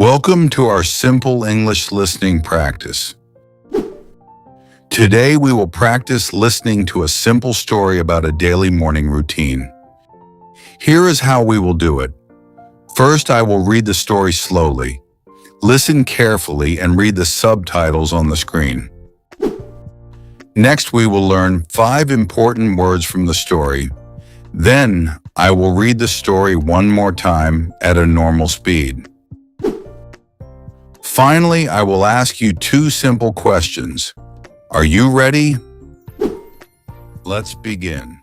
Welcome to our simple English listening practice. Today we will practice listening to a simple story about a daily morning routine. Here is how we will do it. First, I will read the story slowly. Listen carefully and read the subtitles on the screen. Next, we will learn 5 important words from the story. Then, I will read the story one more time at a normal speed. Finally, I will ask you 2 simple questions. Are you ready? Let's begin.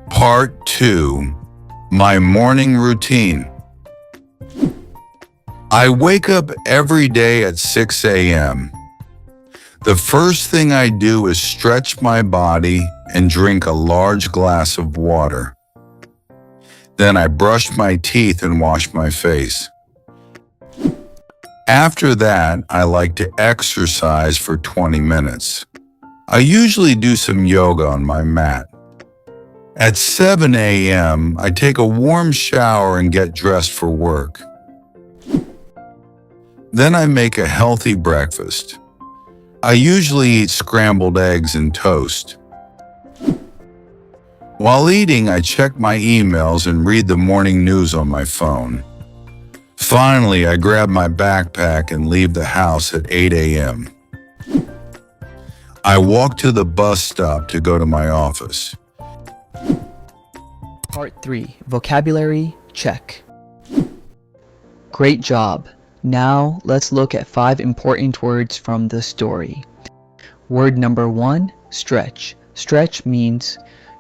Part 2. My morning routine. I wake up every day at 6 a.m. The first thing I do is stretch my body and drink a large glass of water. Then I brush my teeth and wash my face. After that, I like to exercise for 20 minutes. I usually do some yoga on my mat. At 7 a.m., I take a warm shower and get dressed for work. Then I make a healthy breakfast. I usually eat scrambled eggs and toast. While eating, I check my emails and read the morning news on my phone. Finally, I grab my backpack and leave the house at 8 a.m. I walk to the bus stop to go to my office. Part 3. Vocabulary check. Great job. Now let's look at 5 important words from the story. Word number 1, stretch. Stretch means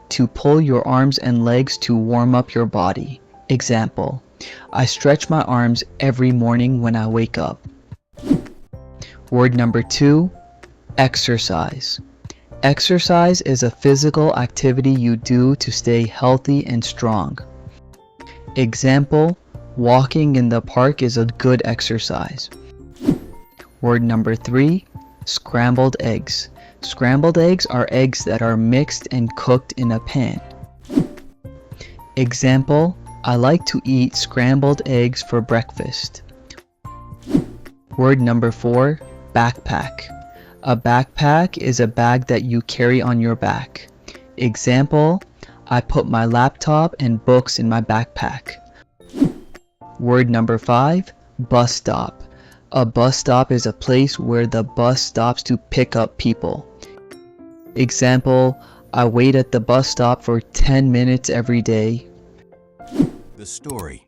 to pull your arms and legs to warm up your body. Example: I stretch my arms every morning when I wake up. Word number 2, exercise. Exercise is a physical activity you do to stay healthy and strong. Example: walking in the park is a good exercise. Word number 3, scrambled eggs. Scrambled eggs are eggs that are mixed and cooked in a pan. Example: I like to eat scrambled eggs for breakfast. Word number 4, backpack. A backpack is a bag that you carry on your back. Example: I put my laptop and books in my backpack. Word number 5, bus stop. A bus stop is a place where the bus stops to pick up people. Example: I wait at the bus stop for 10 minutes every day. The story.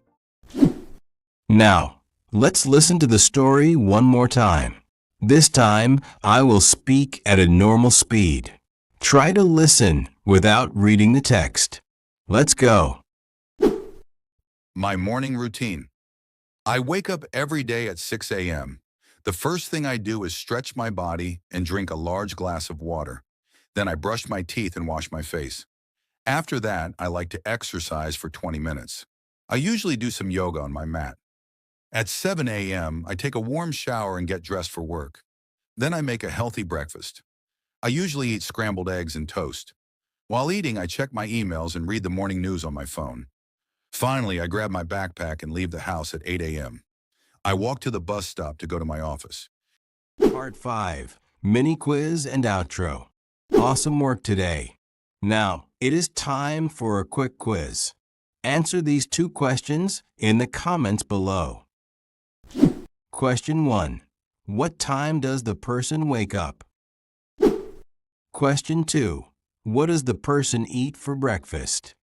Now, let's listen to the story one more time. This time, I will speak at a normal speed. Try to listen without reading the text. Let's go. My morning routine. I wake up every day at 6 a.m. The first thing I do is stretch my body and drink a large glass of water. Then I brush my teeth and wash my face. After that, I like to exercise for 20 minutes. I usually do some yoga on my mat. At 7 a.m., I take a warm shower and get dressed for work. Then I make a healthy breakfast. I usually eat scrambled eggs and toast. While eating, I check my emails and read the morning news on my phone. Finally, I grab my backpack and leave the house at 8 a.m. I walk to the bus stop to go to my office. Part 5. Mini quiz and outro. Awesome work today. Now, it is time for a quick quiz. Answer these 2 questions in the comments below. Question 1. What time does the person wake up? Question 2. What does the person eat for breakfast?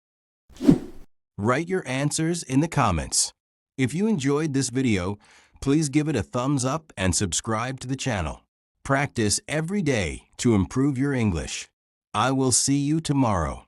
Write your answers in the comments. If you enjoyed this video, please give it a thumbs up and subscribe to the channel. Practice every day to improve your English. I will see you tomorrow.